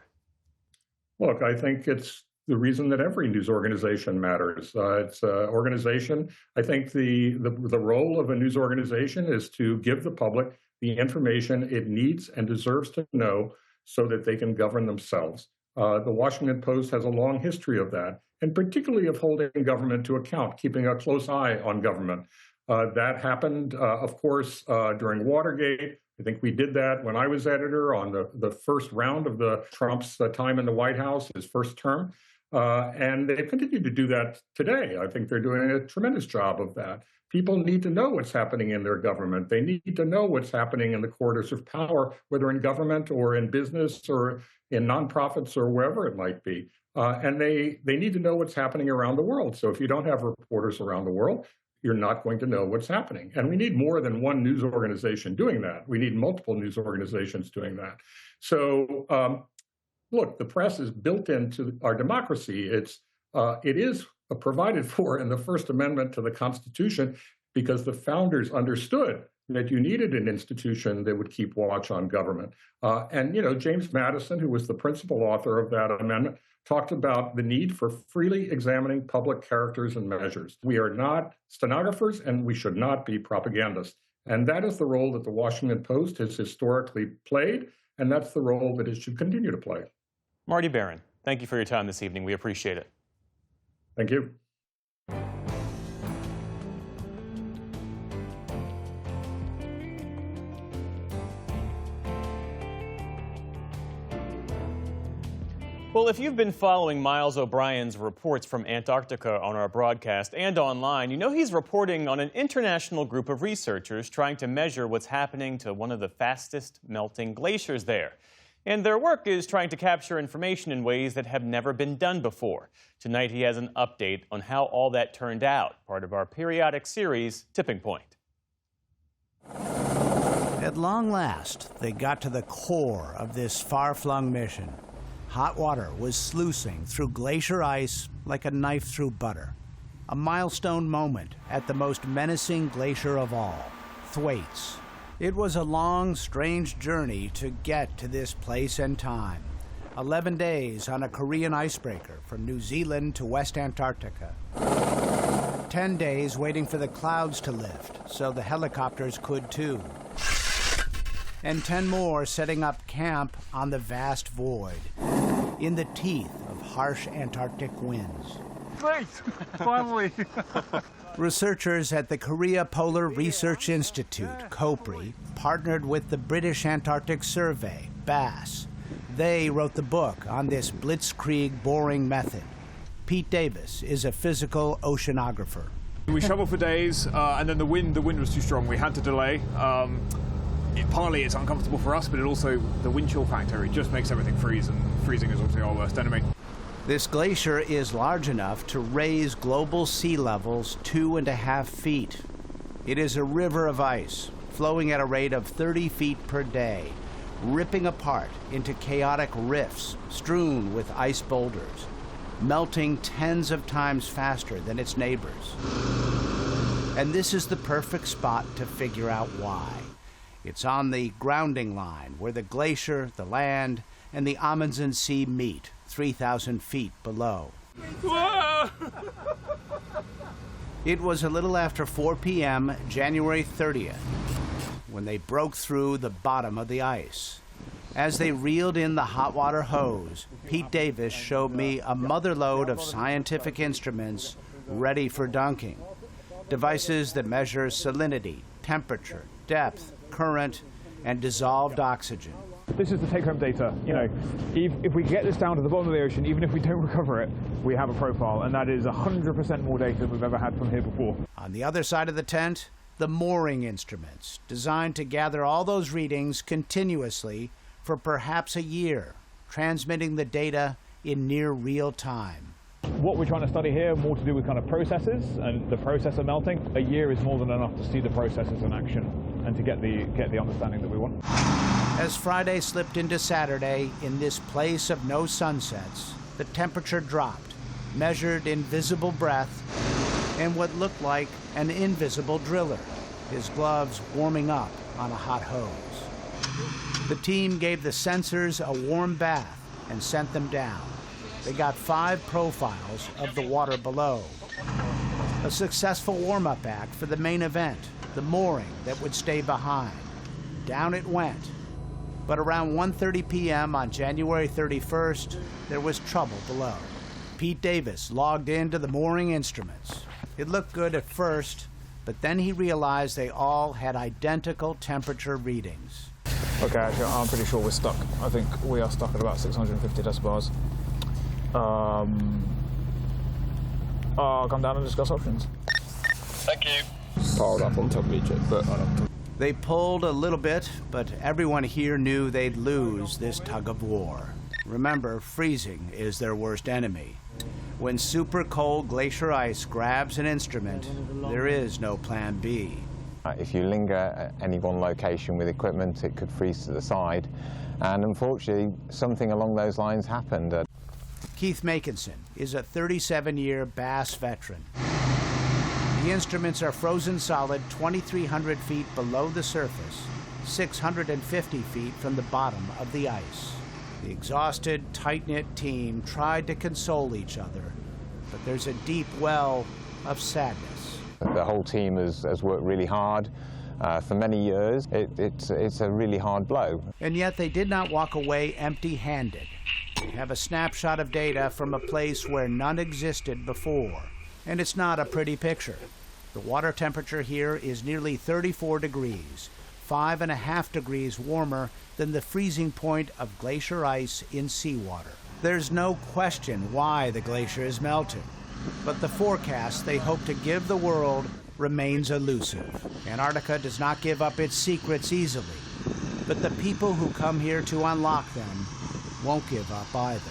Look, I think it's the reason that every news organization matters. It's an organization. I think the role of a news organization is to give the public the information it needs and deserves to know so that they can govern themselves. The Washington Post has a long history of that, and particularly of holding government to account, keeping a close eye on government. That happened, of course, during Watergate. I think we did that when I was editor on the first round of Trump's time in the White House, his first term. And they continue to do that today. I think they're doing a tremendous job of that. People need to know what's happening in their government. They need to know what's happening in the corridors of power, whether in government or in business or in nonprofits or wherever it might be. And they need to know what's happening around the world. So if you don't have reporters around the world, you're not going to know what's happening. And we need more than one news organization doing that. We need multiple news organizations doing that. So, look, the press is built into our democracy. It is provided for in the First Amendment to the Constitution because the founders understood that you needed an institution that would keep watch on government. And, James Madison, who was the principal author of that amendment, talked about the need for freely examining public characters and measures. We are not stenographers, and we should not be propagandists. And that is the role that the Washington Post has historically played, and that's the role that it should continue to play. Marty Baron, thank you for your time this evening. We appreciate it. Thank you. Well, if you've been following Miles O'Brien's reports from Antarctica on our broadcast and online, you know he's reporting on an international group of researchers trying to measure what's happening to one of the fastest melting glaciers there. And their work is trying to capture information in ways that have never been done before. Tonight he has an update on how all that turned out, part of our periodic series, Tipping Point. At long last, they got to the core of this far-flung mission. Hot water was sluicing through glacier ice like a knife through butter. A milestone moment at the most menacing glacier of all, Thwaites. It was a long, strange journey to get to this place and time. 11 days on a Korean icebreaker from New Zealand to West Antarctica. 10 days waiting for the clouds to lift so the helicopters could too. And 10 more setting up camp on the vast void, in the teeth of harsh Antarctic winds. Great! Finally! Researchers at the Korea Polar Research Institute, COPRI, partnered with the British Antarctic Survey, BASS. They wrote the book on this blitzkrieg boring method. Pete Davis is a physical oceanographer. We shoveled for days, and then the wind was too strong. We had to delay. Partly it's uncomfortable for us, but it also, the wind chill factor, it just makes everything freeze, and freezing is obviously our worst enemy. This glacier is large enough to raise global sea levels 2.5 feet. It is a river of ice, flowing at a rate of 30 feet per day, ripping apart into chaotic rifts strewn with ice boulders, melting tens of times faster than its neighbors. And this is the perfect spot to figure out why. It's on the grounding line where the glacier, the land, and the Amundsen Sea meet, 3,000 feet below. Whoa! It was a little after 4 p.m., January 30th, when they broke through the bottom of the ice. As they reeled in the hot water hose, Pete Davis showed me a motherlode of scientific instruments ready for dunking. Devices that measure salinity, temperature, depth, current, and dissolved oxygen. This is the take-home data. You know, if we get this down to the bottom of the ocean, even if we don't recover it, we have a profile, and that is 100% more data than we've ever had from here before. On the other side of the tent, the mooring instruments, designed to gather all those readings continuously for perhaps a year, transmitting the data in near real time. What we're trying to study here, more to do with kind of processes and the process of melting. A year is more than enough to see the processes in action and to get the understanding that we want. As Friday slipped into Saturday, in this place of no sunsets, the temperature dropped, measured in visible breath and what looked like an invisible driller, his gloves warming up on a hot hose. The team gave the sensors a warm bath and sent them down. They got 5 profiles of the water below. A successful warm-up act for the main event, the mooring that would stay behind. Down it went. But around 1:30 p.m. on January 31st, there was trouble below. Pete Davis logged into the mooring instruments. It looked good at first, but then he realized they all had identical temperature readings. Okay, actually, I'm pretty sure we're stuck. I think we are stuck at about 650 decibars. I'll come down and discuss options. Thank you. Piled up on top of each other, but They pulled a little bit, but everyone here knew they'd lose this tug of war. Remember, freezing is their worst enemy. When super cold glacier ice grabs an instrument, there is no plan B. If you linger at any one location with equipment, it could freeze to the side. And unfortunately, something along those lines happened. Keith Makinson is a 37-year Bass veteran. The instruments are frozen solid 2,300 feet below the surface, 650 feet from the bottom of the ice. The exhausted, tight-knit team tried to console each other, but there's a deep well of sadness. The whole team has worked really hard for many years. It's a really hard blow. And yet they did not walk away empty-handed. We have a snapshot of data from a place where none existed before. And it's not a pretty picture. The water temperature here is nearly 34 degrees, 5.5 degrees warmer than the freezing point of glacier ice in seawater. There's no question why the glacier is melting, but the forecast they hope to give the world remains elusive. Antarctica does not give up its secrets easily, but the people who come here to unlock them won't give up either.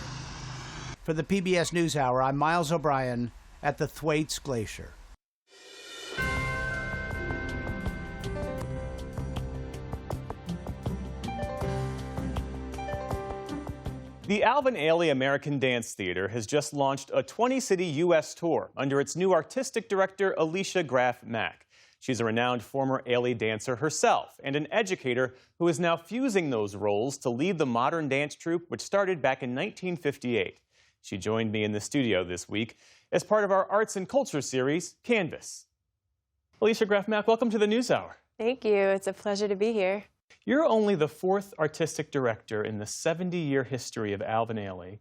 For the PBS NewsHour, I'm Miles O'Brien at the Thwaites Glacier. The Alvin Ailey American Dance Theater has just launched a 20-city U.S. tour under its new artistic director, Alicia Graf Mack. She's a renowned former Ailey dancer herself and an educator who is now fusing those roles to lead the modern dance troupe, which started back in 1958. She joined me in the studio this week as part of our Arts and Culture series, Canvas. Alicia Graf Mack, welcome to the NewsHour. Thank you. It's a pleasure to be here. You're only the 4th artistic director in the 70-year history of Alvin Ailey,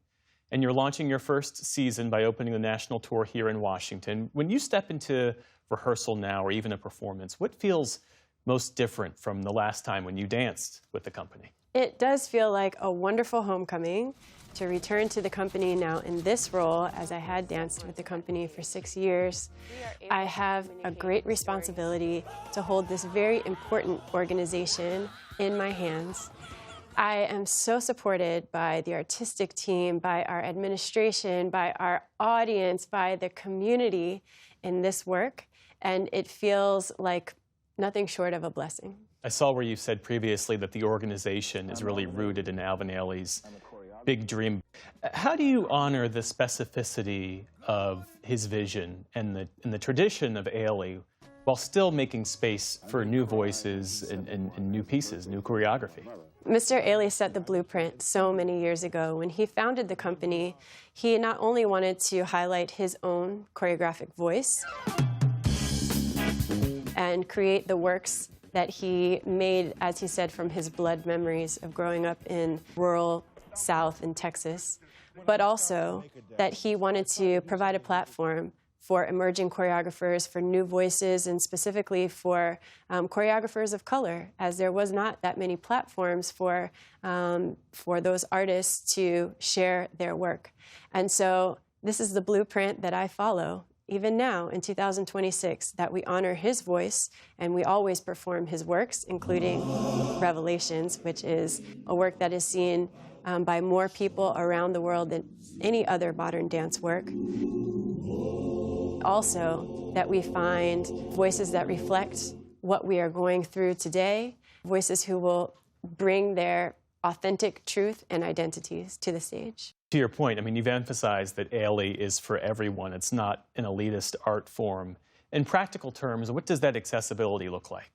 and you're launching your first season by opening the national tour here in Washington. When you step into rehearsal now or even a performance, what feels most different from the last time when you danced with the company? It does feel like a wonderful homecoming to return to the company now in this role, as I had danced with the company for 6 years. I have a great responsibility to hold this very important organization in my hands. I am so supported by the artistic team, by our administration, by our audience, by the community in this work, and it feels like nothing short of a blessing. I saw where you said previously that the organization is really rooted in Alvin Ailey's big dream. How do you honor the specificity of his vision and the tradition of Ailey while still making space for new voices and new pieces, new choreography. Mr. Ailey set the blueprint so many years ago. When he founded the company, he not only wanted to highlight his own choreographic voice and create the works that he made, as he said, from his blood memories of growing up in rural South in Texas, but also that he wanted to provide a platform for emerging choreographers, for new voices, and specifically for choreographers of color, as there was not that many platforms for those artists to share their work. And so this is the blueprint that I follow, even now in 2026, that we honor his voice, and we always perform his works, including Revelations, which is a work that is seen by more people around the world than any other modern dance work. Also, that we find voices that reflect what we are going through today, voices who will bring their authentic truth and identities to the stage. To your point, I mean, you've emphasized that Ailey is for everyone. It's not an elitist art form. In practical terms, what does that accessibility look like?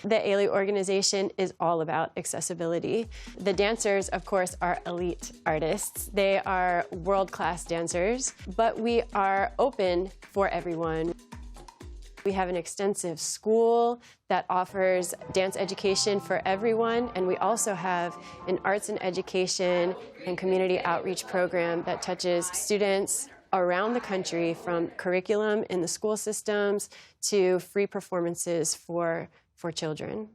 The Ailey organization is all about accessibility. The dancers, of course, are elite artists. They are world-class dancers, but we are open for everyone. We have an extensive school that offers dance education for everyone, and we also have an arts and education and community outreach program that touches students around the country, from curriculum in the school systems to free performances for children.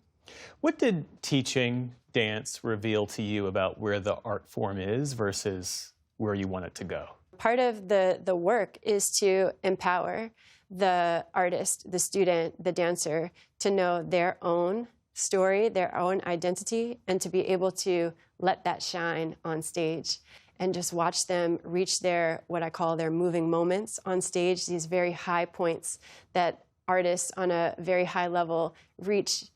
What did teaching dance reveal to you about where the art form is versus where you want it to go? Part of the work is to empower the artist, the student, the dancer to know their own story, their own identity, and to be able to let that shine on stage and just watch them reach their, what I call their moving moments on stage, these very high points that artists on a very high level reach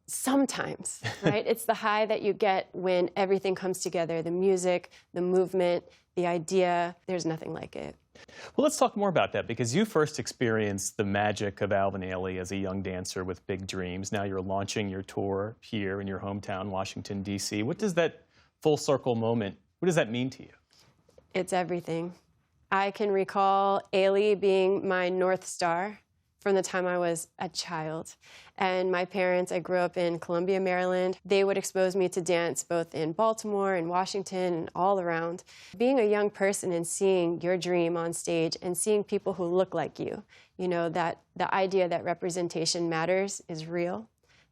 sometimes, right? It's the high that you get when everything comes together, the music, the movement, the idea. There's nothing like it. Well, let's talk more about that, because you first experienced the magic of Alvin Ailey as a young dancer with big dreams. Now you're launching your tour here in your hometown, Washington, D.C. What does that full circle moment, what does that mean to you? It's everything. I can recall Ailey being my North Star from the time I was a child. And my parents, I grew up in Columbia, Maryland. They would expose me to dance both in Baltimore and Washington and all around. Being a young person and seeing your dream on stage and seeing people who look like you know, that the idea that representation matters is real.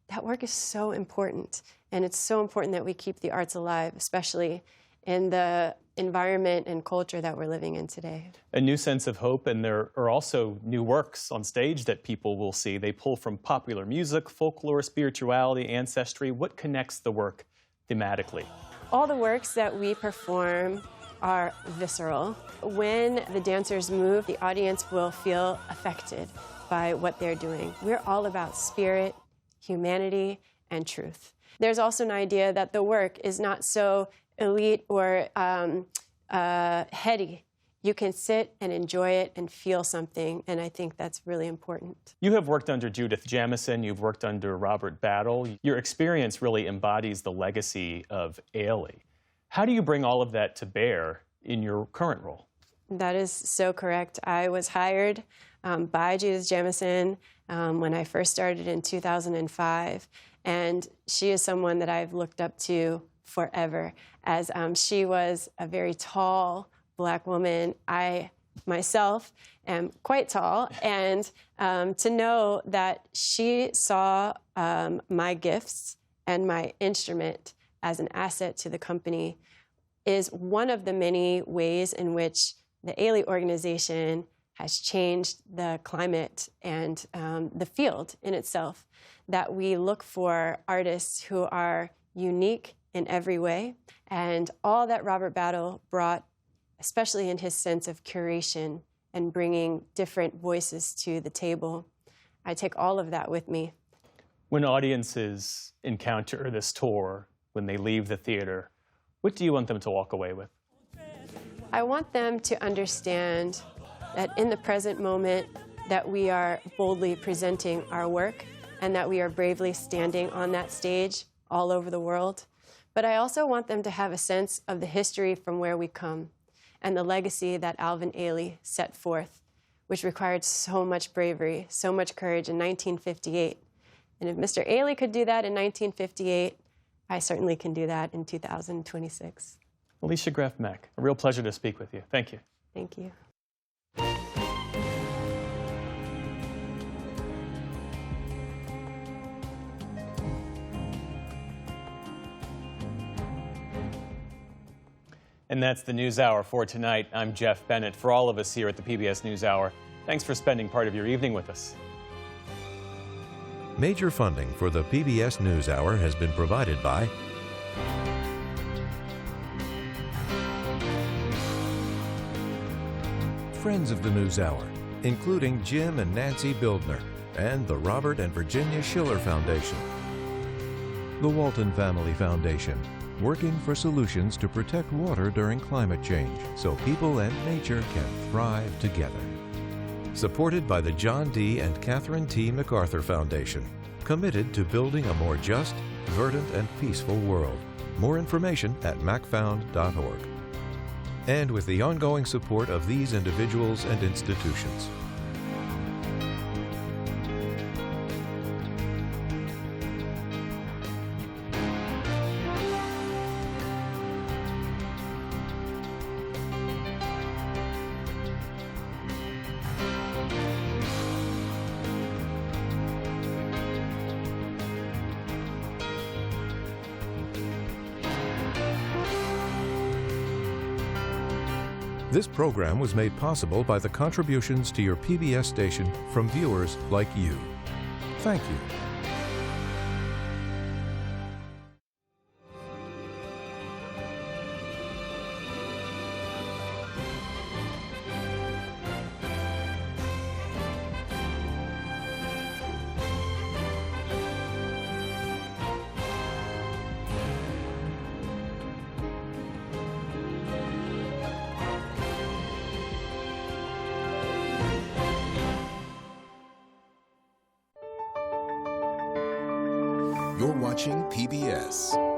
That work is so important. And it's so important that we keep the arts alive, especially in the environment and culture that we're living in today. A new sense of hope, and there are also new works on stage that people will see. They pull from popular music, folklore, spirituality, ancestry. What connects the work thematically? All the works that we perform are visceral. When the dancers move, the audience will feel affected by what they're doing. We're all about spirit, humanity, and truth. There's also an idea that the work is not so elite or heady. You can sit and enjoy it and feel something, and I think that's really important. You have worked under Judith Jamison, you've worked under Robert Battle. Your experience really embodies the legacy of Ailey. How do you bring all of that to bear in your current role? That is so correct. I was hired by Judith Jamison when I first started in 2005, and she is someone that I've looked up to forever, as she was a very tall Black woman. I myself am quite tall, and to know that she saw my gifts and my instrument as an asset to the company is one of the many ways in which the Ailey organization has changed the climate and the field in itself, that we look for artists who are unique in every way. And all that Robert Battle brought, especially in his sense of curation and bringing different voices to the table, I take all of that with me. When audiences encounter this tour, when they leave the theater, what do you want them to walk away with? I want them to understand that in the present moment, that we are boldly presenting our work and that we are bravely standing on that stage all over the world. But I also want them to have a sense of the history from where we come and the legacy that Alvin Ailey set forth, which required so much bravery, so much courage in 1958. And if Mr. Ailey could do that in 1958, I certainly can do that in 2026. Alicia Greff-Meck, a real pleasure to speak with you. Thank you. Thank you. And that's the News Hour for tonight. I'm Jeff Bennett. For all of us here at the PBS NewsHour, thanks for spending part of your evening with us. Major funding for the PBS NewsHour has been provided by friends of the NewsHour, including Jim and Nancy Bildner, and the Robert and Virginia Schiller Foundation. The Walton Family Foundation, working for solutions to protect water during climate change so people and nature can thrive together. Supported by the John D. and Catherine T. MacArthur Foundation, committed to building a more just, verdant, and peaceful world. More information at macfound.org. And with the ongoing support of these individuals and institutions. This program was made possible by the contributions to your PBS station from viewers like you. Thank you. You're watching PBS.